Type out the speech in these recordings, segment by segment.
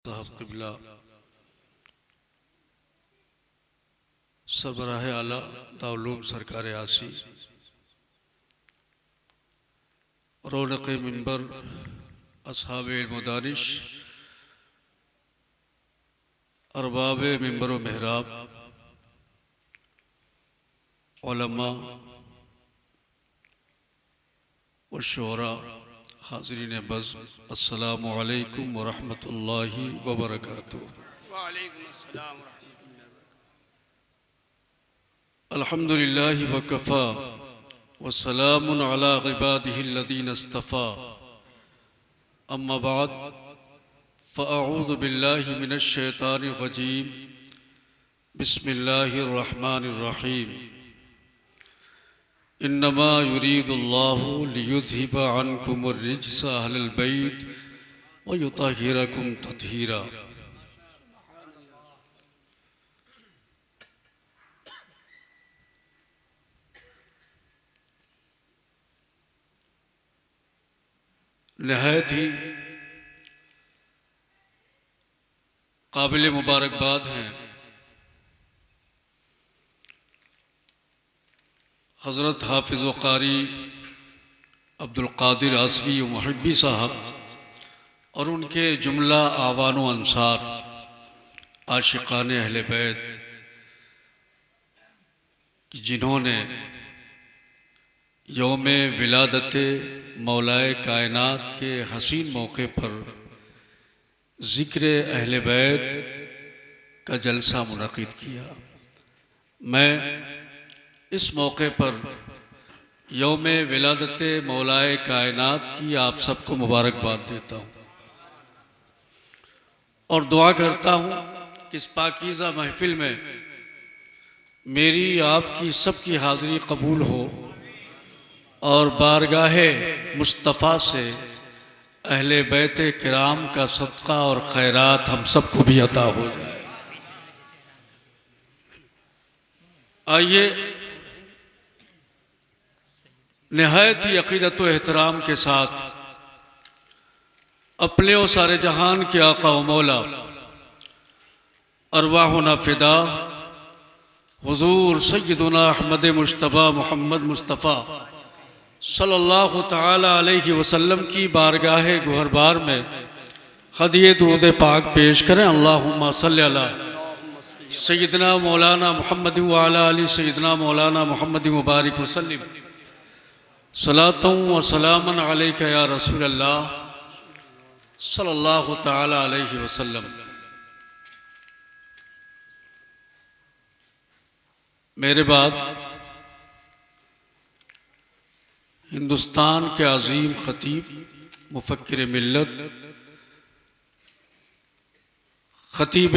साहब क़िबला सरबराह आला दाउलूम सरकार आसी, रौनक़ मिंबर अस्हाब इल्म-ओ-दानिश, अरबाब मिंबर व मेहराब, उलमा व शुअरा, हाज़रीन बज़्म, अस्सलामु अलैकुम व रहमतुल्लाहि व बरकातुहू। अल्हम्दुलिल्लाहि व कफ़ा व सलामुन अला इबादिहिल्लज़ीना इस्तफ़ा, अम्मा बाद फ़अऊज़ु बिल्लाहि मिनश शैतानिर रजीम, बिस्मिल्लाहिर रहमानिर रहीम। इन्नमा युरीदुल्लाहु लियुज़हिबा अन्कुमुर रिज्स अहलल बैत व युतहिरकुम तत्हीरा। नहायत ही काबिल मुबारकबाद हैं हज़रत हाफिज़ व क़ारी अब्दुल क़ादिर आसवी मुहिब्बी साहब और उनके जुमला आवान व अंसार आशिक़ान अहले बैत कि जिन्होंने यौम विलादत मौलाए कायनात के हसीन मौके पर ज़िक्र अहले बैत का जलसा मुनक़िद किया। मैं इस मौके पर यौम विलादत मौलाए कायनात की आप सबको मुबारकबाद देता हूँ और दुआ करता हूँ कि इस पाकीज़ा महफ़िल में मेरी आपकी सबकी हाज़िरी कबूल हो और बारगाहे मुस्तफ़ा से अहले बैत किराम का सदका और खैरात हम सबको भी अता हो जाए। आइए निहायत ही अक़ीदत व एहतराम के साथ अपने और सारे जहान के आका व मौला अरवाहुना फ़िदा हुज़ूर सय्यदुना अहमद मुज्तबा मोहम्मद मुस्तफ़ा सल्लल्लाहु तआला अलैहि वसल्लम की बारगाह गुहरबार में हदिये दुरूद पाक पेश करें। अल्लाहुम्मा सल्लि अला सय्यदना मौलाना मुहम्मद व अला आलि सय्यदना मौलाना मुहम्मद मुबारक वसल्लम सलातन व सलामन अलैका या रसूल अल्लाह सल्लल्लाहु तआला अलैहि वसल्लम। मेरे बाद हिंदुस्तान के अज़ीम ख़तीब मुफ़क्किर मिल्लत ख़तीब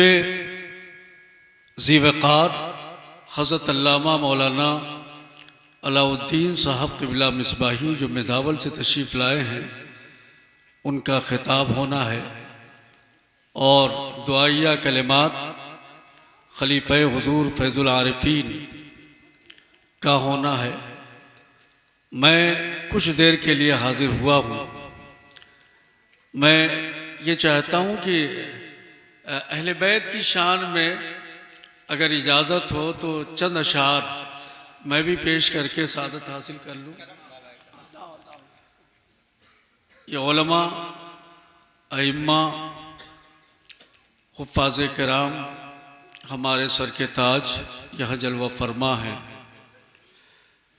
ज़ी-वक़ार हज़रत अल्लामा मौलाना अलाउद्दीन साहब क़िबला मिसबाही जो मेदावल से तशरीफ़ लाए हैं, उनका ख़िताब होना है और दुआइया कलिमात खलीफ़े हुज़ूर फ़ैज़ुल आरिफ़ीन का होना है। मैं कुछ देर के लिए हाज़िर हुआ हूँ। मैं ये चाहता हूँ कि अहले बैत की शान में अगर इजाज़त हो तो चंद अशार मैं भी पेश करके सादत हासिल कर लूँ। ये उलमा, अइम्मा, हुफ़्फ़ाज़ किराम हमारे सर के ताज यह जलवा फरमा है।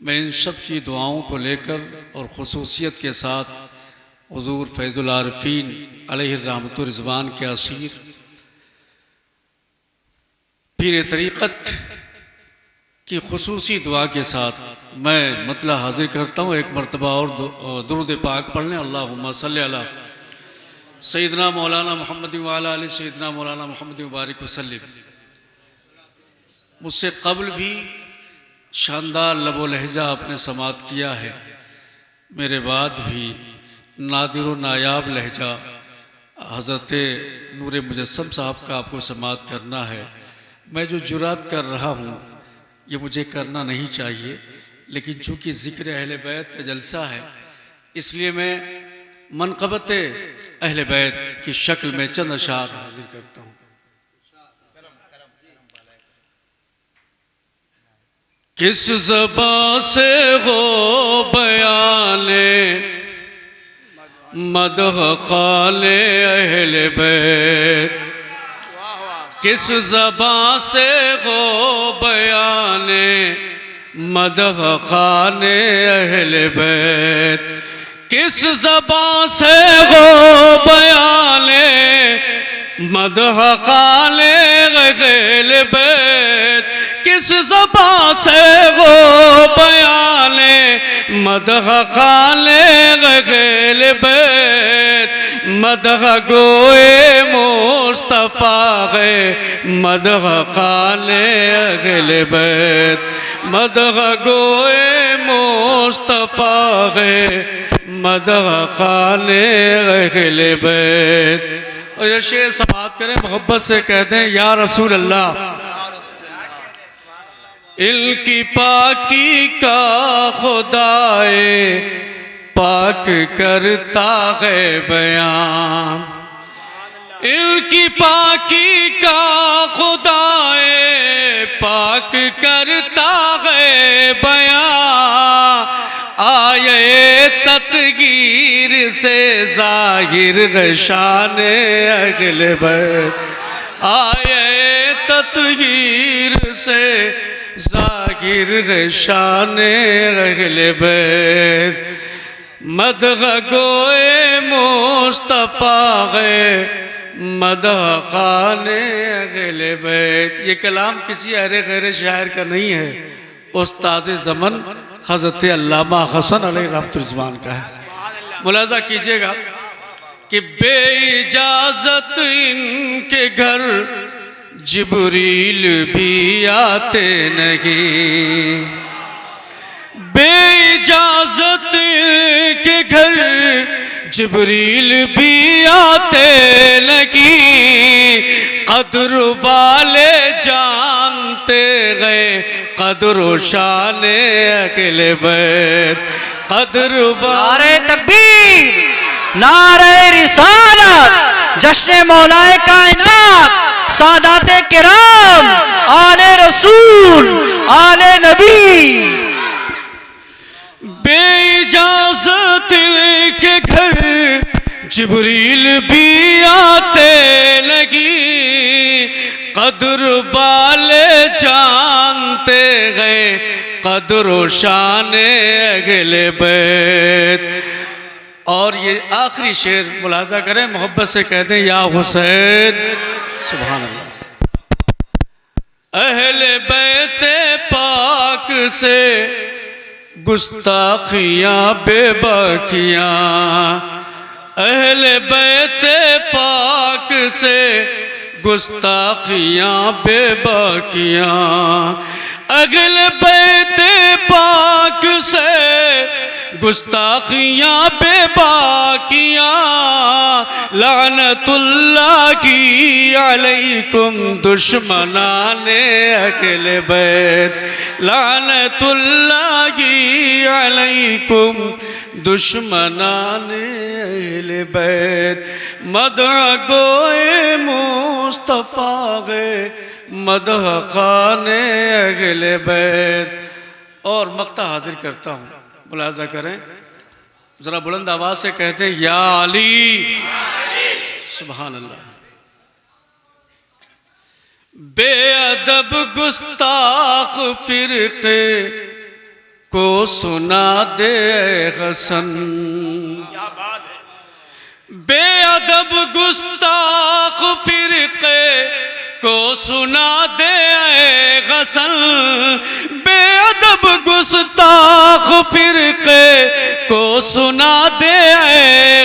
मैं इन सब की दुआओं को लेकर और ख़ुसूसियत के साथ हुज़ूर फ़ैज़ुल आरिफ़ीन अलैहि रहमतुर रिज़वान के असीर पीर तरीक़त की ख़ुसूसी दुआ के साथ मैं मतला हाज़िर करता हूँ। एक मरतबा और दुरूद पाक पढ़ लें। अल्लाहुम्मा सल्लि अला सय्यदना मौलाना मुहम्मद व अला आलि सय्यदना मौलाना मुहम्मद मुबारक वसल्लम। मुझसे क़ब्ल भी शानदार लबो लहजा आपने समात किया है, मेरे बाद भी नादिर व नायाब लहजा हज़रत नूर मुजस्सम साहब का आपको समात करना है। मैं जो जुरात कर रहा हूँ ये मुझे करना नहीं चाहिए, लेकिन चूँकि ज़िक्र अहले बैत का जलसा है इसलिए मैं मनक़बत अहले बैत की शक्ल में चंद अशार हाजिर करता हूँ। किस ज़बान से हो बयाने मदह क़ाले अहले बैत, किस ज़बान से हो बयाने मदह क़ाले अहले बैत, किस ज़बान से हो बयाने मदह क़ाले अहले बैत, किस ज़बान से वो बयाने मदह क़ाले अहले बैत, मदह गोए मुस्तफ़ा है मदह क़ाले अहले बैत, मदह गोए मुस्तफ़ा है मदह क़ाले अहले बैत। और ये शेर समाअत करें, मोहब्बत से कहते हैं या रसूल अल्लाह, इनकी पाकी का खुदाए पाक करता है बयान, इनकी पाकी का खुदाए पाक करता है बयान, आये तत्गीर से ज़ाहिर शाने अहले बैत, आये तत्गीर से ज़ाहिर शाने अहले बैत, मदह गोए मुस्तफ़ा है मदह क़ाले अहले बैत। ये कलाम किसी अरे गैर शायर का नहीं है, उस्ताद ज़मन हज़रत अल्लामा हसन अलैहि रहमतुल्लाह का है। मुलाज़ा कीजिएगा कि बेइजाज़त इनके घर जिब्रील भी आते नहीं, बेइजाज़त के घर जिब्रील भी आते नहीं, कद्र वाले जानते गए कद्र शाने अहले बैत, कद्र नारे तकबीर, नारे रिसालत, जश्न मौलाए कायनात, सादाते किराम, आले रसूल, आले नबी। बेइजाज़त के घर जिब्रील भी आते लगी, कद्र वाले जानते गए कद्र शाने अहले बैत। और ये आखिरी शेर मुलाज़ा करें, मोहब्बत से कहते हैं या हुसैन, सुभान अल्लाह। अहले बैत पाक से गुस्ताखियाँ बेबाकियाँ, अहले बैत पाक से गुस्ताखियाँ बेबाकियाँ, अहले बैत पाक से गुस्ताखियाँ बेबाकियाँ, लानतुल्लाही अलैकुम दुश्मनाने अहले बैत, लानतुल्लाही अलैकुम दुश्मनाने अहले बैत, मदह गोए मुस्तफ़ा है मदह क़ाले अहले बैत। और मक्ता हाजिर करता हूँ, मुलाज़ा करें, ज़रा बुलंद आवाज़ से कहते हैं या अली, सुभान अल्लाह। बेअदब गुस्ताख फिरके को सुना दे हसन, बेअदब गुस्ताख फिरके को सुना दे गसल, बेअदब गुस्ताख फिरके को सुना दे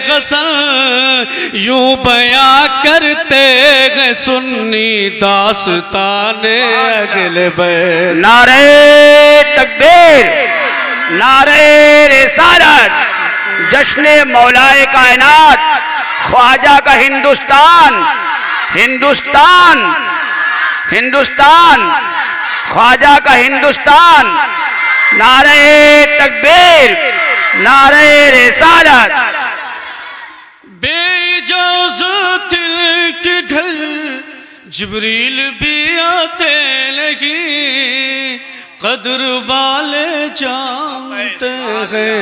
गसल, यूं बयां करते हैं सुन्नी दास्ताने अहले बैत। नारे तकबीर, नारे रिसालत, जश्न मौलाए कायनात, ख्वाजा का हिंदुस्तान, हिंदुस्तान, हिंदुस्तान, ख्वाजा का हिंदुस्तान। नारे तकबीर, नारे रिसालत, बेइजाज़त के घर जिब्रील भी आते लगी, कदर वाले जानते हैं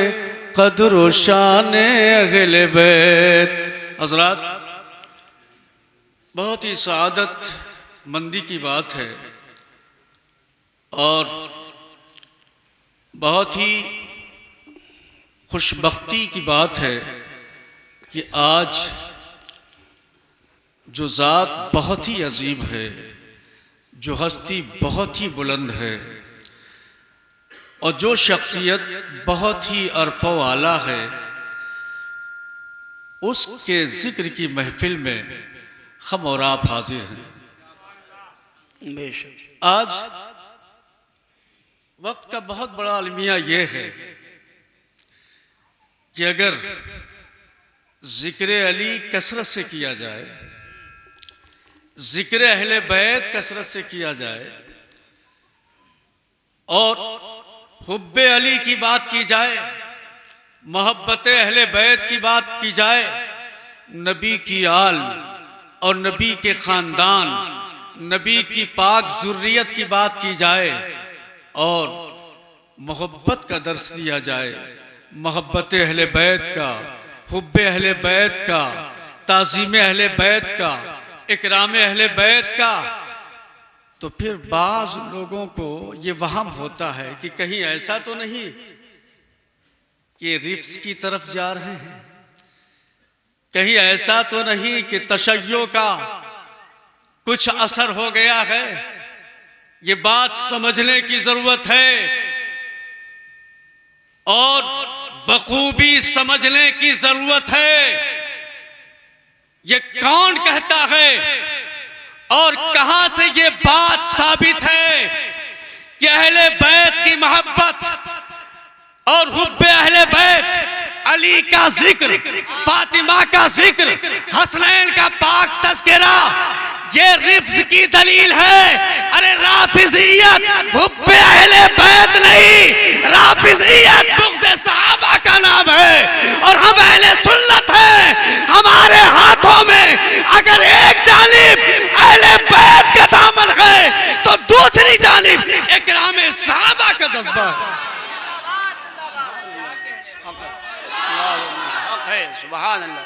कदर व शान अहले बैत। हज़रात, बहुत ही सआदत मंदी की बात है और बहुत ही खुशबख्ती की बात है कि आज जो ज़ात बहुत ही अजीम है, जो हस्ती बहुत ही बुलंद है और जो शख्सियत बहुत ही अरफ़ा व आला है, उसके ज़िक्र की महफिल में हम और आप हाजिर हैं। बेशक आज वक्त का बहुत बड़ा अलमिया ये है कि अगर ज़िक्र अली कसरत से किया जाए, ज़िक्र अहले बैत कसरत से किया जाए और हुब्बे अली की बात की जाए, मोहब्बत अहले बैत की बात की जाए, नबी की आल और नबी के ख़ानदान, नबी की पाक ज़ुर्रियत की बात की जाए और मोहब्बत का दर्स दिया जाए, मोहब्बत अहले बैत का, हुब्बे अहले बैत का, ताज़ीम अहले बैत का, इकराम अहले बैत का, तो फिर बाज़ लोगों को ये वहम होता है कि कहीं ऐसा तो नहीं कि रिफ्स की तरफ जा रहे हैं, कहीं ऐसा तो नहीं कि तशय्यो का कुछ असर हो गया है। ये बात समझने की जरूरत है और बखूबी समझने की जरूरत है। ये कौन कहता है और कहां से ये बात साबित है कि अहले बैत की मोहब्बत और हुब्बे अहले बैत, अली का जिक्र, फातिमा का जिक्र, हसनैन का पाक तज़किरा, ये रिफ्ज की दलील है। अरे राफिजियत हुब्बे अहले बैत नहीं, राफिजियत बुग़्ज़े सहाबा का नाम है और हम अहले सुन्नत हैं। हमारे हाथों में अगर एक जानिब अहले बैत का दामन है तो दूसरी जानिब इकराम सहाबा का जज्बा है। सुभान अल्लाह।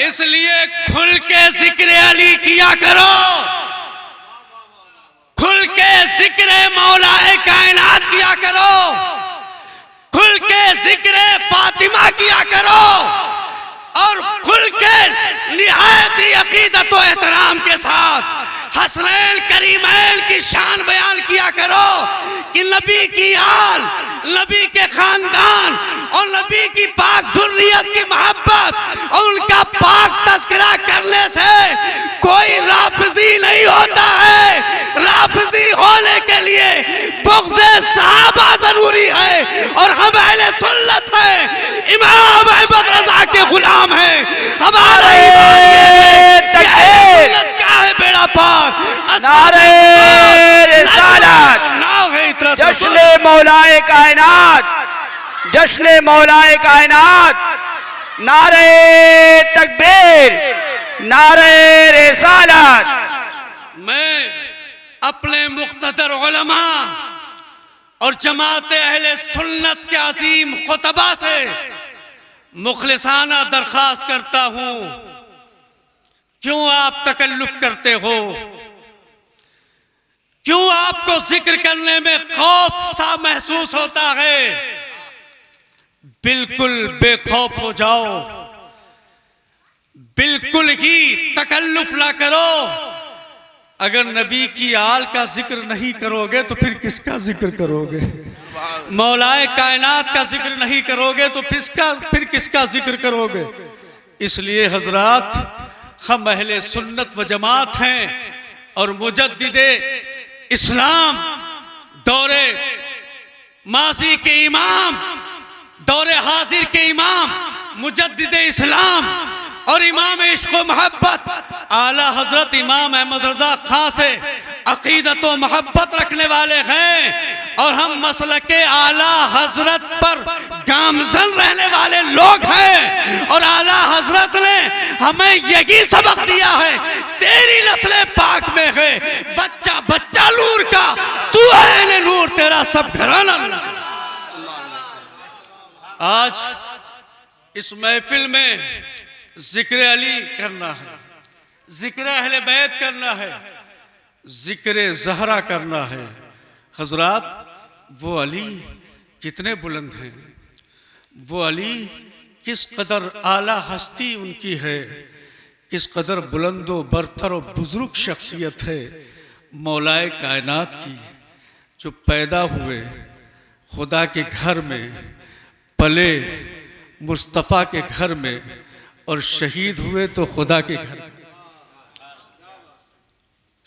इसलिए खुल के जिक्र अली किया करो, खुल के जिक्र मौलाए कायनात किया करो, खुल के जिक्र फातिमा किया करो और खुल के निहायत ही अकीदत व एहतराम के साथ हसनैन करीमैन की शान बयान किया करो कि नबी की आल, नबी के खानदान और नबी की पाक ज़ुर्रियत की मोहब्बत और उनका पाक तज़किरा करने से कोई राफिजी नहीं होता है। राफिजी होने के लिए बुग़्ज़े सहाबा जरूरी है और हम अहले सुन्नत हैं, इमाम अहमद रज़ा के गुलाम हैं। हमारा बेड़ा पार, नारे रिसालत, जश्न मौलाए कायनात, जश्न मौलाए कायनात, नारे तकबीर, नारे रिसालत। मैं अपने मुख्तदर उलमा और जमात अहले सुन्नत के अजीम खुतबा से मुखलिसाना दरख्वास्त करता हूं, क्यों आप तकल्लुफ करते हो? क्यों आपको जिक्र करने में खौफ सा महसूस होता है? बिल्कुल बेखौफ हो जाओ, बिल्कुल ही तकल्लुफ ना करो। अगर नबी की आल का जिक्र नहीं करोगे तो फिर किसका जिक्र करोगे? मौलाए कायनात का जिक्र नहीं करोगे तो फिर किसका जिक्र करोगे? इसलिए हजरात, हम अहले सुन्नत व जमात हैं और मुजद्दिदे इस्लाम, दौरे माजी के इमाम, दौरे हाजिर के इमाम, मुजद्दिदे इस्लाम और इमाम इश्क़ व मोहब्बत आला हजरत इमाम अहमद रज़ा खां से अकीदत व मोहब्बत रखने वाले हैं और हम मसलके आला हजरत पर गामजन रहने वाले लोग हैं। और आला हजरत ने हमें यही सबक दिया है, तेरी नस्ल पाक में है बच्चा बच्चा नूर का, तू है नूर, तेरा सब घराना नूर। आज इस महफिल में जिक्र अली करना है, जिक्र अहले बैत करना है, जिक्र जहरा करना है। हजरात, वो अली कितने बुलंद हैं, वो अली किस कदर आला हस्ती उनकी है, किस कदर बुलंदो बरतर और बुजुर्ग शख्सियत है मौलाए कायनात की, जो पैदा हुए खुदा के घर में, पले मुस्तफ़ा के घर में और शहीद हुए तो खुदा के घर में।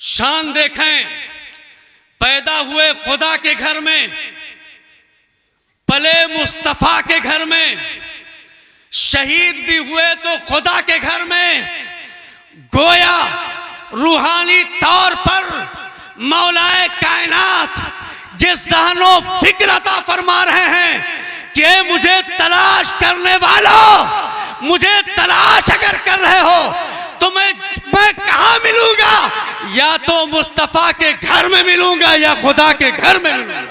शान देखें, पैदा हुए खुदा के घर में, पले मुस्तफ़ा के घर में, शहीद भी हुए तो खुदा के घर में। गोया रूहानी तौर पर मौलाए कायनात ये ज़हनो फिक्र अता फरमा रहे हैं कि मुझे तलाश करने वालों, मुझे तलाश अगर कर रहे हो तो मैं कहां मिलूंगा? या तो मुस्तफ़ा के घर में मिलूंगा या खुदा के घर में मिलूंगा,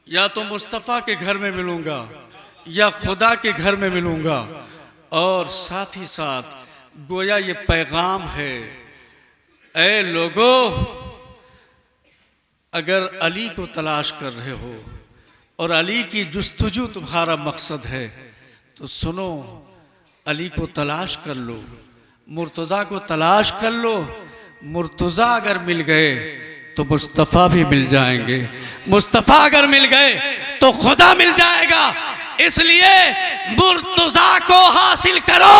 या तो मुस्तफ़ा के घर में मिलूंगा या खुदा के घर में मिलूंगा। और साथ ही साथ गोया ये पैगाम है, ऐ लोगों, अगर अली को तलाश कर रहे हो और अली की जुस्तजू तुम्हारा मकसद है तो सुनो, अली को तलाश कर लो, मुर्तज़ा को तलाश कर लो। मुर्तज़ा अगर मिल गए तो मुस्तफ़ा भी मिल जाएंगे, मुस्तफ़ा अगर मिल गए तो खुदा मिल जाएगा। इसलिए मुर्तज़ा को हासिल करो।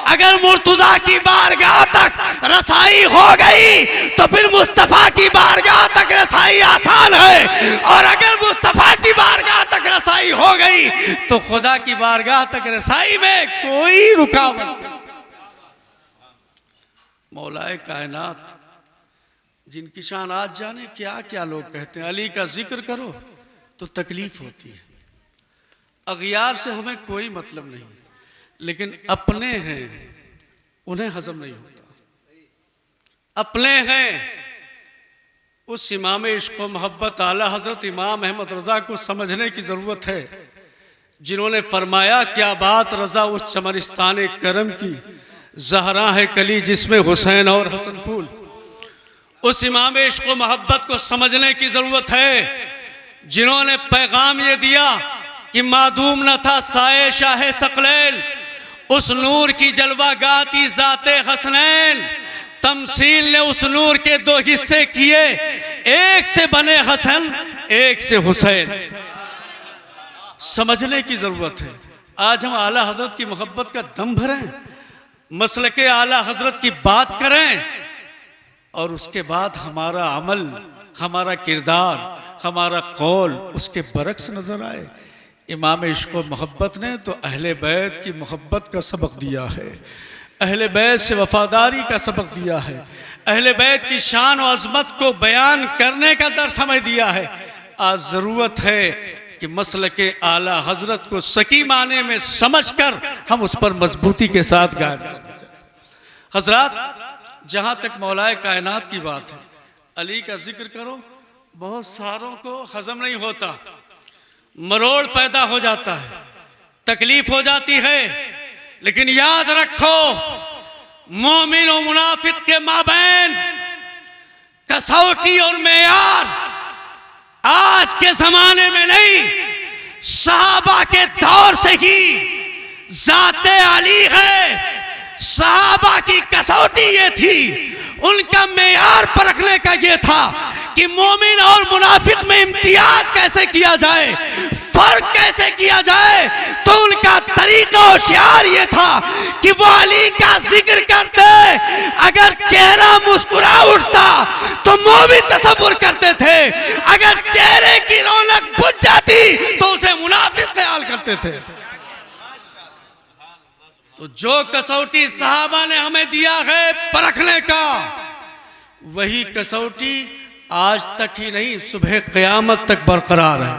अगर मुर्तज़ा की बारगाह तक रसाई हो गई तो फिर मुस्तफ़ा की बारगाह तक रसाई आसान है, और अगर मुस्तफ़ा की बारगाह तक रसाई हो गई तो खुदा की बारगाह तक रसाई में कोई रुकावट नहीं। मौलाए कायनात जिनकी शान आज जाने क्या क्या लोग कहते हैं, अली का जिक्र करो तो तकलीफ होती है। अगियार से हमें कोई मतलब नहीं, लेकिन अपने हैं उन्हें हजम नहीं होता। अपने हैं, उस इमाम इश्क़ व मोहब्बत आला हजरत इमाम अहमद रज़ा को समझने की ज़रूरत है, जिन्होंने फरमाया क्या बात रज़ा उस चमनिस्तान करम की, ज़हरा है कली जिसमें हुसैन और हसन फूल। उस इमाम इश्क़ व मोहब्बत को समझने की ज़रूरत है, जिन्होंने पैगाम ये दिया कि मादूम न था साए शाह सकलैन, उस नूर की जलवा गाती ज़ाते हसनैन। तमसील ने उस नूर के दो हिस्से किए, एक से बने हसन, एक से हुसैन। समझने की ज़रूरत है। आज हम आला हजरत की मोहब्बत का दम भरें, मसलके आला हजरत की बात करें, और उसके बाद हमारा अमल, हमारा किरदार, हमारा कौल उसके बरक्स नजर आए। इमाम इश्क़ व मोहब्बत ने तो अहले बैत की मोहब्बत का सबक दिया है, अहले बैत से वफादारी का सबक दिया है, अहले बैत की शान और अज़मत को बयान करने का दर्स हमें दिया है। आज ज़रूरत है कि मसलके आला हजरत को सकी माने में समझकर हम उस पर मजबूती के साथ गायब करें। हजरात, जहाँ तक मौलाए कायनात की बात है, अली का जिक्र करो, बहुत सारों को हजम नहीं होता, मरोड़ पैदा हो जाता है, तकलीफ हो जाती है। लेकिन याद रखो, मोमिन और मुनाफिक के माबैन कसौटी और मेयार आज के जमाने में नहीं, सहाबा के दौर से ही ज़ाते अली है। सहाबा की कसौटी ये थी, उनका मेयार परखने का ये था कि मोमिन और मुनाफिक में इम्तियाज कैसे किया जाए, फर्क कैसे किया जाए। तो उनका तरीका और शियार ये था कि वो अली का जिक्र करते, अगर चेहरा मुस्कुरा उठता तो मोमिन तसव्वुर करते थे, अगर चेहरे की रौनक बुझ जाती तो उसे मुनाफिक ख्याल करते थे। तो जो कसौटी सहाबा ने हमें दिया है परखने का, वही कसौटी आज तक ही नहीं सुबह क़यामत तक बरकरार है।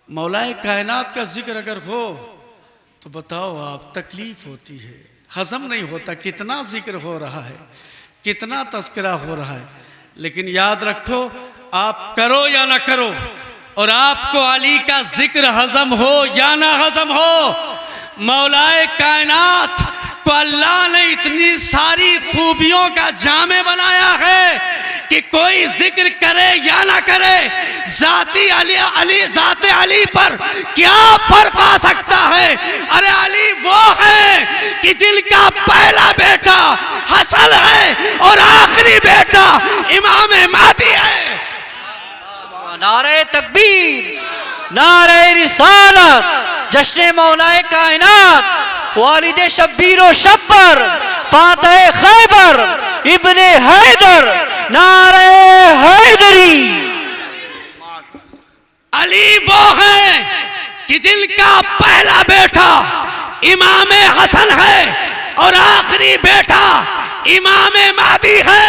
मौलाए कायनात का जिक्र अगर हो तो बताओ आप, तकलीफ होती है, हजम नहीं होता। कितना जिक्र हो रहा है, कितना तस्करा हो रहा है, लेकिन याद रखो, आप करो या ना करो, और आपको अली का जिक्र हजम हो या ना हजम हो, मौलाए कायनात को अल्लाह ने इतनी सारी खूबियों का जामे बनाया है कि कोई जिक्र करे या ना करे, जाती जाते अली पर क्या फर्क आ सकता है। अरे अली वो है कि जिनका पहला बेटा हसन है और आखिरी बेटा इमाम महदी है। नारे तकबीर, नारे रिसालत, जश्न मौलाए कायनात, वालिद शब्बीर व शब्बर, फातह खैबर, इब्ने हैदर, नारे हैदरी। अली वो है कि जिनका पहला बेटा इमाम हसन है और आखिरी बेटा इमाम महदी है।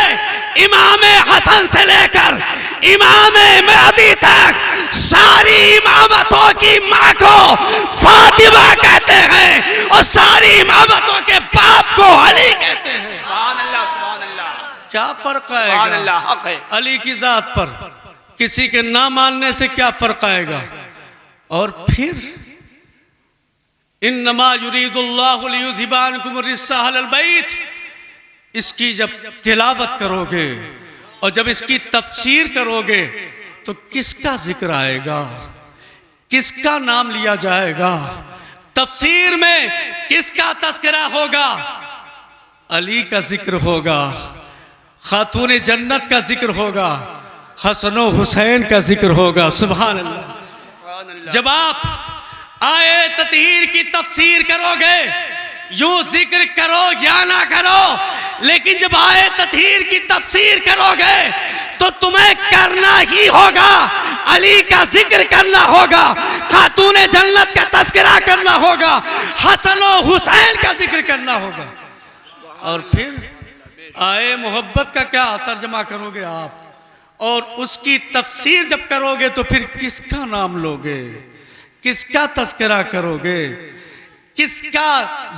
इमाम हसन से लेकर इमाम महदी तक सारी इमामतों की माँ को फातिमा कहते हैं और सारी इमामतों के बाप को अली कहते हैं। सुभान अल्लाह, सुभान अल्लाह। क्या फर्क सुभान आएगा अल्लाह, हक है। अली की जात पर किसी के ना मानने से क्या फर्क आएगा। और फिर इन्नमा युरीदुल्लाहु लियुज़हिबा अन्कुम अर्रिज्सा अहलल बैत, इसकी जब तिलावत करोगे और जब इसकी तफसीर करोगे तो किसका जिक्र आएगा, किसका नाम लिया जाएगा, तफसीर में किसका तस्करा होगा। अली का जिक्र होगा, खातून जन्नत का जिक्र होगा, हसन हुसैन का जिक्र होगा। सुभान अल्लाह। जब आप आए ततहीर की तफसीर करोगे, यूं जिक्र करो या ना करो, लेकिन जब आए ततहीर की तफसीर करोगे तो तुम्हें करना ही होगा, अली का जिक्र करना होगा, खातून जन्नत का तस्करा करना होगा, हसन और हुसैन का जिक्र करना होगा। और फिर आए मोहब्बत का क्या तर्जमा करोगे आप, और उसकी तफसीर जब करोगे तो फिर किसका नाम लोगे, किसका तस्करा करोगे, किसका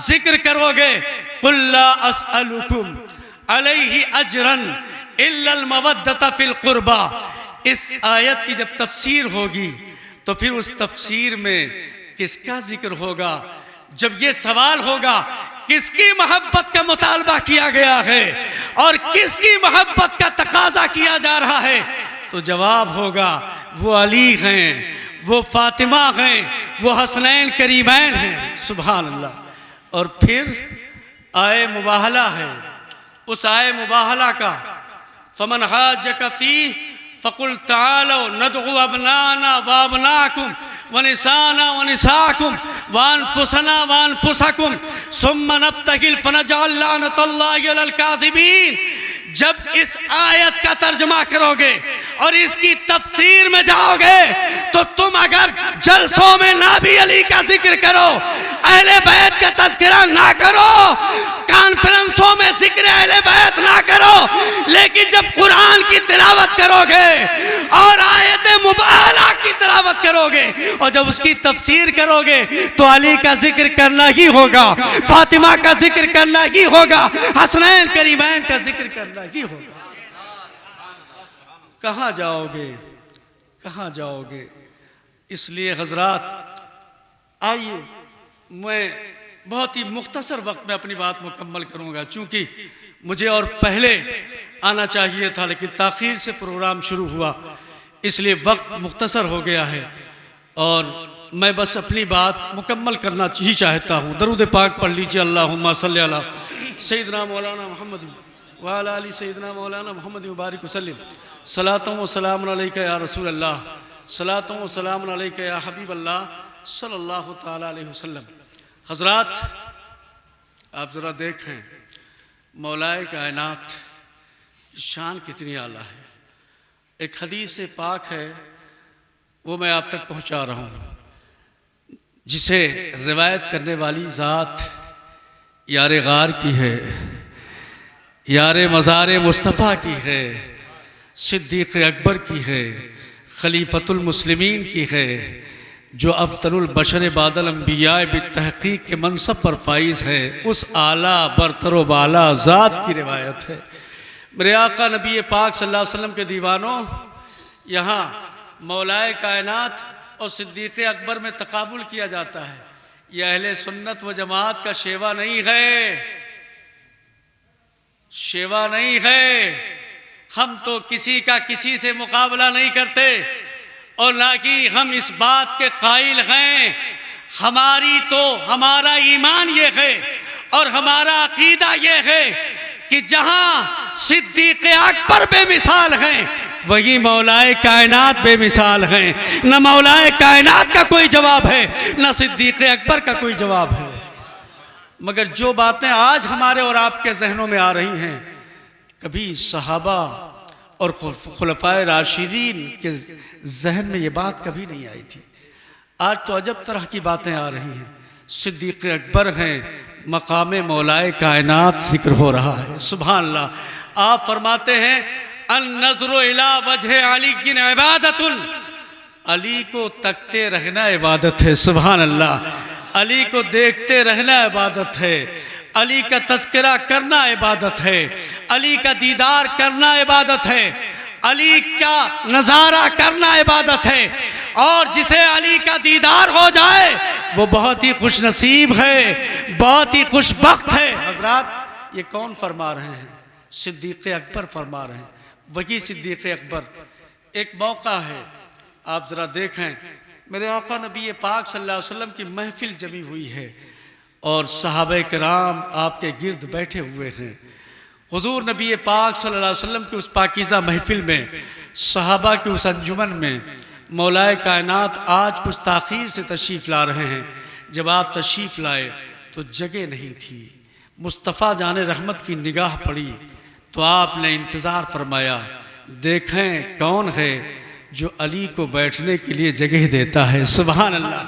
जिक्र करोगे। कुल्ला अस्अलुकुम अलैहि अजरन इल्लल मवद्दता फिल कुर्बा। इस आयत की जब तफसीर होगी तो फिर उस तफसीर में किसका जिक्र होगा। जब ये सवाल होगा किसकी मोहब्बत का मुतालबा किया गया है और किसकी मोहब्बत का तकाजा किया जा रहा है, तो जवाब होगा वो अली हैं, वो फातिमा हैं, वो हसनैन करीमैन हैं। सुभान अल्लाह। और फिर आए मुबाहला है, उस आए मुबाहला का फमन हाजक फी फ़कुल तालो नदउ अबनाना व अबनाकुम व निसाना व निसाकुम व अनफुसना व अनफुसकुम सुम्मा नब्तहिल फनजअल लानतल्लाहि अलल काज़िबीन। जब इस आयत का तर्जमा करोगे और इसकी तफसीर में जाओगे तो तुम अगर जलसों में ना भी अली का जिक्र करो, अहले बैत का तज़किरा ना करो, कॉन्फ्रेंसों में जिक्र अहले बैत ना करो, लेकिन जब कुरान की तिलावत करोगे और आयत मुबाहला की तिलावत करोगे और जब उसकी तफसीर करोगे तो अली का जिक्र करना ही होगा, फातिमा का जिक्र करना ही होगा, हसनैन करीमैन का जिक्र करना ही होगा। कहाँ जाओगे, कहाँ जाओगे। इसलिए हजरात आइए, मैं बहुत ही मुख्तसर वक्त में अपनी बात मुकम्मल करूँगा, चूँकि मुझे और पहले आना चाहिए था लेकिन ताख़ीर से प्रोग्राम शुरू हुआ, इसलिए वक्त मुख्तसर हो गया है और मैं बस अपनी बात मुकम्मल करना ही चाहता हूँ। दरूद पाक पढ़ लीजिए, अल्लाहुम्मा सल्ली अला सय्यिदना मौलाना मुहम्मद व अला आलि सय्यिदना मौलाना मुहम्मद मुबारक वसल्लम। सलातुं व सलामुन अलैका या रसूल अल्लाह, सलातुं व सलामुन अलैका या हबीब अल्लाह सल्लल्लाहु तआला अलैहि वसल्लम। हजरात आप ज़रा देखें मौलाए कायनात शान कितनी आला है। एक हदीस पाक है वो मैं आप तक पहुंचा रहा हूँ, जिसे रिवायत करने वाली ज़ात यार गार की है। यार मज़ार मुस्तफ़ा की है, सिद्दीक़ अकबर की है, खलीफतुल मुस्लिमीन की है, जो अफ़ज़लुल बशर बादल अंबिया बितहक़ीक़ के मनसब पर फाइज़ है, उस आला बरतर बाला ज़ात की रिवायत है। मेरे आका नबी पाक सल्लल्लाहु अलैहि वसल्लम के दीवानों, यहाँ मौलाए कायनात और सिद्दीक़ अकबर में तकाबुल किया जाता है। यह अहले सुन्नत व जमात का शेवा नहीं है, शेवा नहीं है। हम तो किसी का किसी से मुकाबला नहीं करते और ना कि हम इस बात के कायल हैं। हमारा ईमान ये है और हमारा अकीदा ये है कि जहां सिद्दीक़ अकबर बेमिसाल हैं, वही मौलाए कायनात बेमिसाल हैं। न मौलाए कायनात का कोई जवाब है, न सिद्दीक़ अकबर का कोई जवाब है। मगर जो बातें आज हमारे और आपके जहनों में आ रही हैं, कभी सहाबा और खुलफाए राशिदीन के जहन में ये बात कभी नहीं आई थी। आज तो अजब तरह की बातें आ रही हैं। सिद्दीक़ अकबर हैं, मकाम मौलाए कायनात जिक्र हो रहा है। सुभान अल्लाह। आप फरमाते हैं अन-नज़्रु इला वजह अली इबादतुन, अली को तकते रहना इबादत है। सुभान अल्लाह। अली को देखते रहना इबादत है, अली का तज़किरा करना इबादत है, अली का दीदार करना इबादत है, अली का नज़ारा करना इबादत है। और जिसे अली का दीदार हो जाए वो बहुत ही खुश नसीब है, बहुत ही खुशबख्त है। हजरात, ये कौन फरमा रहे हैं? सिद्दीक़ अकबर फरमा रहे हैं। वही सिद्दीक़ अकबर। एक मौका है, आप ज़रा देखें, मेरे आका नबी पाक सल्लल्लाहु अलैहि वसल्लम की महफिल जमी हुई है और सहाबे किराम आपके गिर्द बैठे हुए हैं। हुजूर नबी पाक सल्लल्लाहु अलैहि वसल्लम की उस पाकीज़ा महफिल में, सहाबा की उस अंजुमन में मौलाए कायनात आज कुछ ताख़ीर से तशरीफ़ ला रहे हैं। जब आप तशरीफ़ लाए तो जगह नहीं थी। मुस्तफ़ा जाने रहमत की निगाह पड़ी तो आपने इंतज़ार फरमाया, देखें कौन है जो अली को बैठने के लिए जगह देता है। सुभान अल्लाह।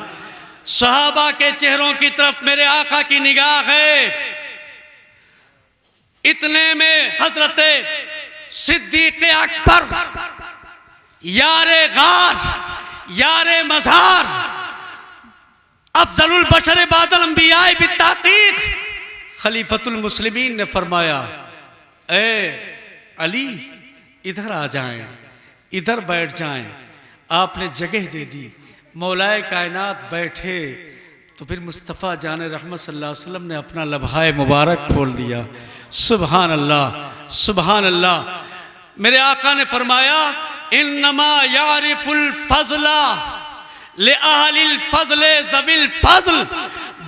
सहाबा के चेहरों की तरफ मेरे आका की निगाह है। इतने में हजरत सिद्दीक़ अकबर, यारे गार, यारे मज़ार, अफ़ज़लुल बशर बादल अंबिया बित्ताक़ीक़, खलीफतुल मुस्लिमीन ने फरमाया, ए अली इधर आ जाएं, इधर बैठ जाएं। आपने जगह दे दी, मौलाए कायनात बैठे तो फिर मुस्तफ़ा जाने रहमत सल्लल्लाहु अलैहि वसल्लम ने अपना लम्हाए मुबारक खोल दिया। सुभान अल्लाह, सुभान अल्लाह। मेरे आका ने फरमाया, इन्नमा यारिफुल फज़ला ले अहलिल फ़ज़ले ज़विल फ़ज़ल,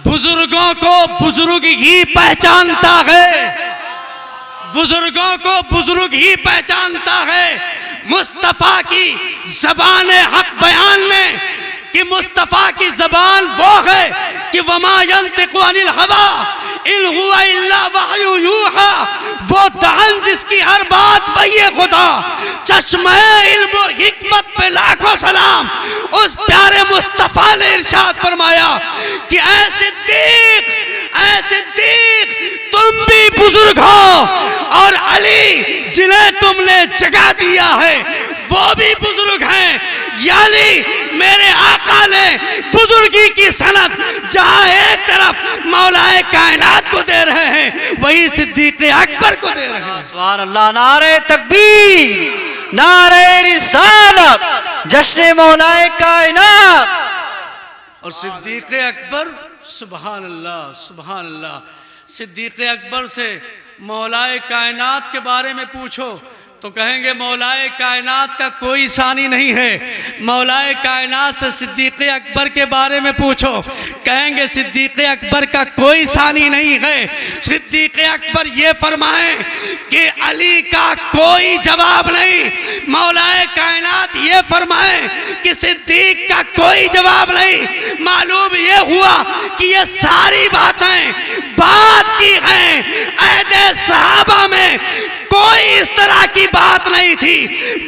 बुजुर्गों को बुजुर्ग ही पहचानता है, बुजुर्गों को बुजुर्ग ही पहचानता है। मुस्तफ़ा की ज़बान हक बयान में कि मुस्तफ़ा की ज़बान वो है कि वमा यंतिक़ु अनिल हवा इन हुवा इल्ला वहयु यूहा, वो दहन जिसकी हर बात वही खुदा, चश्मे इल्म व हिकमत पे लाखों सलाम। उस प्यारे मुस्तफ़ा ने इरशाद फरमाया कि ऐ सिद्दीक़, ऐ सिद्दीक़, तुम भी बुजुर्ग हो और अली जिन्हें तुमने जगा दिया है वो भी बुजुर्ग हैं। यानी मेरे आका ने बुजुर्गी की सनद जहां एक तरफ मौलाए कायनात को दे रहे हैं, वही सिद्दीक़ अकबर को दे रहे हैं। सुभान अल्लाह। नारे तकबीर, नारे रिसालत, जश्न मौलाए कायनात। और सिद्दीक़ अकबर, सुभान अल्लाह, सुभान अल्लाह। सिद्दीक़ अकबर से मौलाए कायनात के बारे में पूछो तो कहेंगे मौलाए कायनात का कोई सानी नहीं है। मौलाए कायनात से सिद्दीक़ अकबर के बारे में पूछो, कहेंगे सिद्दीक़ अकबर का कोई सानी नहीं है। सिद्दीक़ अकबर ये फरमाएं कि अली का कोई जवाब नहीं, मौलाए कायनात ये फरमाएं कि सिद्दीक़ का कोई जवाब नहीं। मालूम ये हुआ कि ये सारी बातें बात की हैं। अहदे सहाबा में कोई इस तरह की बात नहीं थी,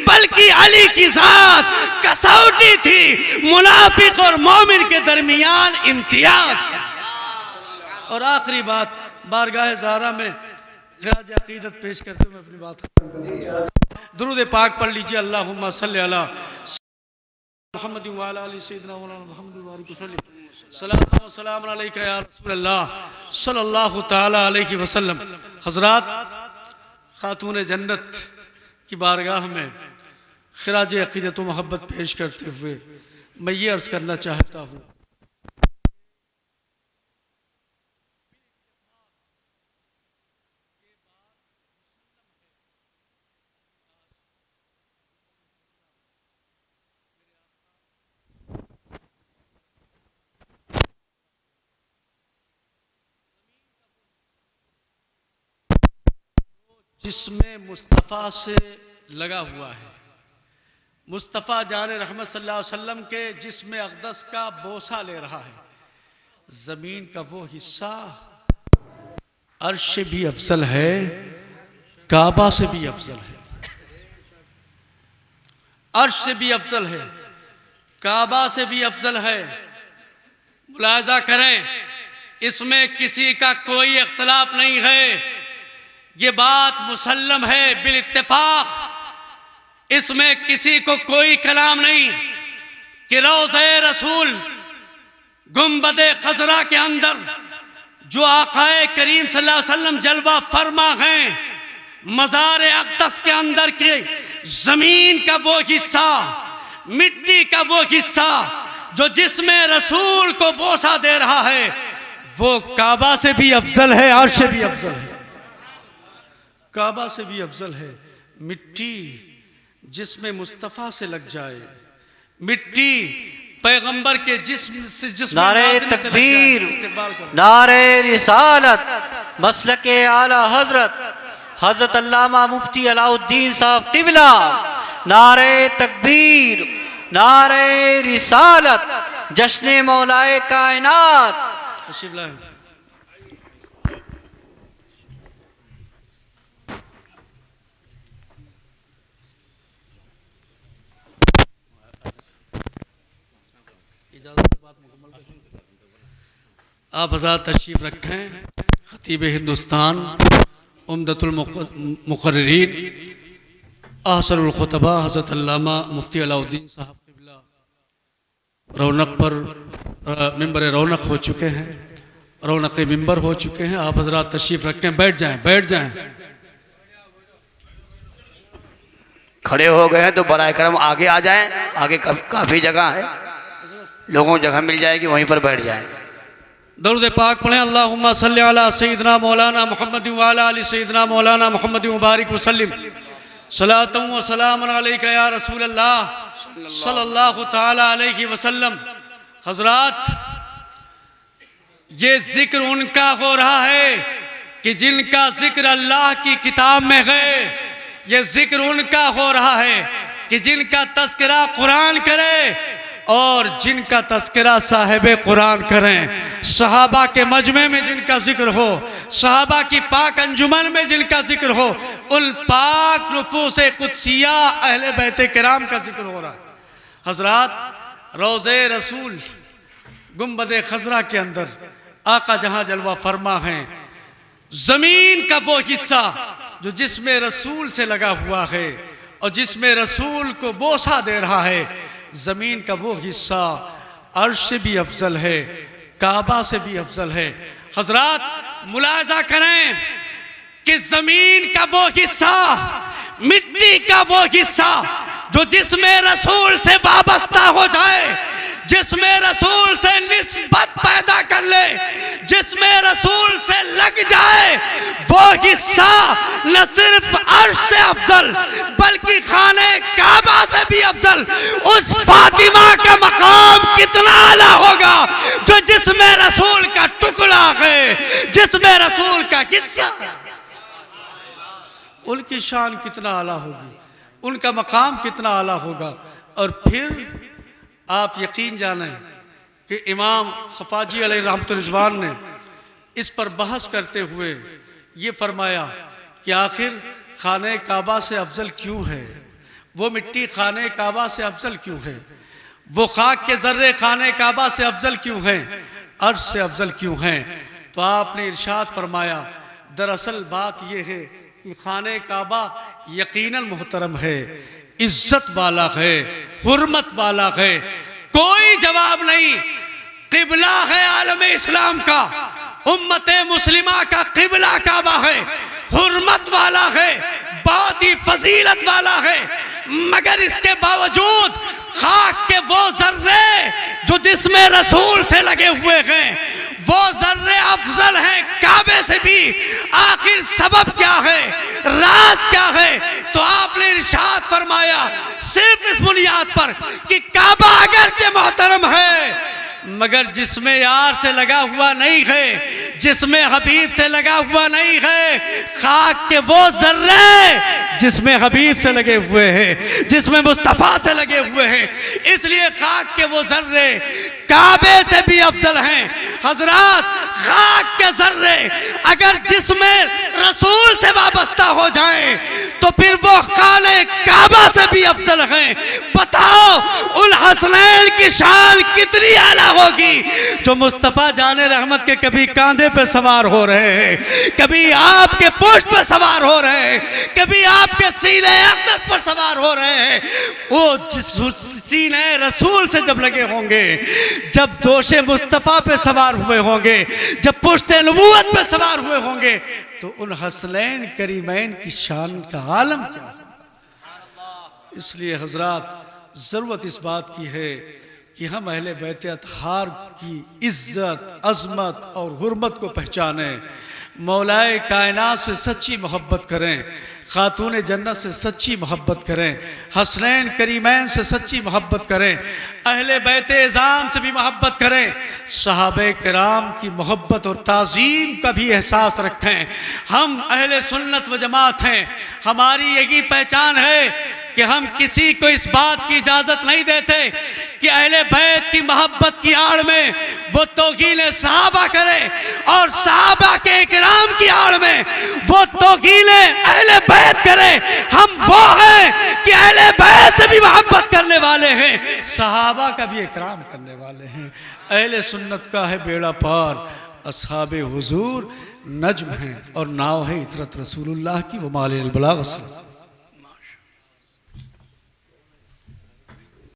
बल्कि अली की जात कसौटी थी मुनाफिक और मोमिन के दरमियान इम्तियाज। और आखिरी बात, बारगाह ज़ारा में खिराज अकीदत पेश करते हुए अपनी बात खत्म करना चाहता हूं। दुरूद पाक पढ़ लीजिए। अल्लाहुम्मा सल्ली अला मुहम्मद व अला आलि सय्यिदना मौलाना मुहम्मद व बारिक वसल्लिम। सलातो व सलाम अलैका या रसूलल्लाह सल्लल्लाहु तआला अलैहि वसल्लम। हज़रात, खातून जन्नत की बारगाह में खिराज अकीदत व मोहब्बत पेश करते हुए मैं ये अर्ज़ करना चाहता हूँ, जिसमें मुस्तफ़ा से लगा हुआ है, मुस्तफ़ा जान रहमत सल्लल्लाहु अलैहि वसल्लम के जिस्म अक़दस का बोसा ले रहा है, ज़मीन का वो हिस्सा अर्श से भी अफजल है, काबा से भी अफजल है। अर्श से भी अफजल है, काबा से भी अफजल है। मुलाहिज़ा करें, इसमें किसी का कोई इख्तलाफ नहीं है। ये बात मुसल्लम है बिल इत्तेफाक, इसमें किसी को कोई कलाम नहीं कि रोज़े रसूल गुंबदे खजरा के अंदर जो आकाए करीम सल्लल्लाहु अलैहि वसल्लम जलवा फरमा हैं, मज़ार अक़दस के अंदर के ज़मीन का वो हिस्सा, मिट्टी का वो हिस्सा जो जिसमें रसूल को बोसा दे रहा है, वो काबा से भी अफजल है, अर्श से भी अफजल है, काबा से भी अफजल है। मिट्टी जिसमें मुस्तफ़ा से लग जाए, मिट्टी पैगंबर के जिस्म से जिस्म नारे तकबीर, नारे रिसालत, मसलके आला हजरत हजरत अल्लामा मुफ्ती अलाउद्दीन साहब क़िबला। नारे तकबीर, नारे रिसालत, जश्न मौलाए कायनात। आप हज़रात तशरीफ़ रखें। ख़तीब हिंदुस्तान, उम्दतुल मुक़र्रिरीन, अहसनुल ख़ुतबा हज़रत अल्लामा मुफ्ती अलाउद्दीन साहब क़िबला रौनक पर मिंबर रौनक हो चुके हैं, रौनक मिंबर हो चुके हैं। आप हज़रात तशरीफ़ रखें, बैठ जाएं, बैठ जाएं। खड़े हो गए हैं तो बराए करम आगे आ जाएं, आगे काफ़ी जगह है, लोगों को जगह मिल जाएगी, वहीं पर बैठ जाएं। दरूद पाक पढ़ें। अल्लाहुम्मा सल्ली अला सय्यिदना मौलाना मुहम्मद व अला आलि सय्यिदना मौलाना मुहम्मद व बारिक वसल्लिम। सलातो व सलाम अलैका या रसूलल्लाह सल्लल्लाहु तआला अलैहि वसल्लम। हज़रात, ये जिक्र उनका हो रहा है कि जिनका जिक्र अल्लाह की किताब में है। ये जिक्र उनका हो रहा है कि जिनका तज़किरा कुरान करे और जिनका तज़किरा साहिब कुरान करें। सहाबा के मजमे में जिनका जिक्र हो, सहाबा की पाक अंजुमन में जिनका जिक्र हो, उन पाक नुफूस कुदसिया अहले बैत किराम का जिक्र हो रहा है। हज़रात, रोज़े रसूल गुंबदे खजरा के अंदर आका जहां जलवा फरमा है, ज़मीन का वो हिस्सा जो जिसमें रसूल से लगा हुआ है और जिसमें रसूल को बोसा दे रहा है, ज़मीन का वो हिस्सा अर्श से भी अफजल है, काबा से भी अफजल है। हज़रात, मुलाहिज़ा करें कि ज़मीन का वो हिस्सा, मिट्टी का वो हिस्सा जो जिसमें रसूल से वाबस्ता हो जाए, जिसमें रसूल से निस्बत पैदा कर ले, जिसमें रसूल से लग जाए, वो हिस्सा न सिर्फ अर्श से अफजल बल्कि खाने काबा से भी अफजल। उस फातिमा का मकाम कितना आला होगा जो जिसमें रसूल का टुकड़ा है, जिसमें रसूल का हिस्सा, उनकी शान कितना आला होगी, उनका मकाम कितना आला होगा। और फिर आप यकीन जानें कि इमाम खफाजी अलैहि रहमतुल रिज़वान ने इस पर बहस करते हुए ये फरमाया कि आखिर खाने काबा से अफजल क्यों है, वो मिट्टी खाने काबा से अफजल क्यों है, वो खाक के ज़र्रे खाने काबा से अफजल क्यों हैं, अर्श से अफजल क्यों हैं। तो आपने इरशाद फरमाया, दरअसल बात यह है कि खाने काबा यकीनन मोहतरम है, इज्जत वाला है, हुर्मत वाला है, कोई जवाब नहीं। किबला है आलम इस्लाम का, उम्मत मुस्लिमा का किबला काबा है, हुर्मत वाला है, बहुत ही फजीलत वाला है। मगर इसके बावजूद खाक के वो जर्रे जो जिसमें रसूल से लगे हुए हैं, वो जर्रे अफजल हैं काबे से भी। आखिर सबब क्या है, राज क्या है? तो आपने इरशाद फरमाया सिर्फ इस बुनियाद पर कि काबा अगरचे मोहतरम है मगर जिसमें यार से लगा हुआ नहीं है, जिसमें हबीब से लगा हुआ नहीं है। खाक के वो जर्रे जिसमें हबीब से लगे हुए हैं, जिसमें मुस्तफ़ा से लगे हुए हैं, इसलिए खाक के वो जर्रे काबे से भी अफजल हैं। हजरात, खाक के जर्रे अगर जिसमें रसूल से वाबस्ता हो जाएं तो फिर वो खाने काबा से भी अफजल हैं। बताओ उल हसनैन की शान कितनी आला होगी जो मुस्तफ़ा जाने रहमत के कभी कांधे पे सवार हो रहे हैं, कभी आपके पुष्ट पे सवार हो रहे हैं, कभी आपके सीने अक़दस पर सवार हो रहे हैं। वो जिस सीने रसूल से जब लगे होंगे, जब दोषे मुस्तफ़ा पे सवार हुए होंगे, जब पुश्ते नबूवत पे सवार हुए होंगे, तो उन हसनैन करीमैन की शान का आलम क्या होगा। इसलिए हजरात, ज़रूरत इस बात की है कि हम अहले बैत अतहार की इज़्ज़त, अज़मत और हुर्मत को पहचानें, मौलाए कायनात से सच्ची मोहब्बत करें, खातून जन्नत से सच्ची मोहब्बत करें, हसनैन करीमैन से सच्ची मोहब्बत करें, अहले बैत इज़ाम से भी मोहब्बत करें, सहाबे किराम की मोहब्बत और ताज़ीम का भी एहसास रखें। हम अहले सुन्नत व जमात हैं, हमारी यही पहचान है कि हम किसी को इस बात की इजाज़त नहीं देते कि अहले बैत की मोहब्बत की आड़ में वो तौहीन सहाबा करे और सहाबा के इकराम की आड़ में वो तौहीन अहले बैत करे। हम वो हैं कि अहले बैत से भी मोहब्बत करने वाले हैं, सहाबा का भी इकराम करने वाले हैं। अहले सुन्नत का है बेड़ा पार, असहाबे हुजूर नज्म हैं और नाव है इतरत रसूलुल्लाह की। वो मालिल बलाग।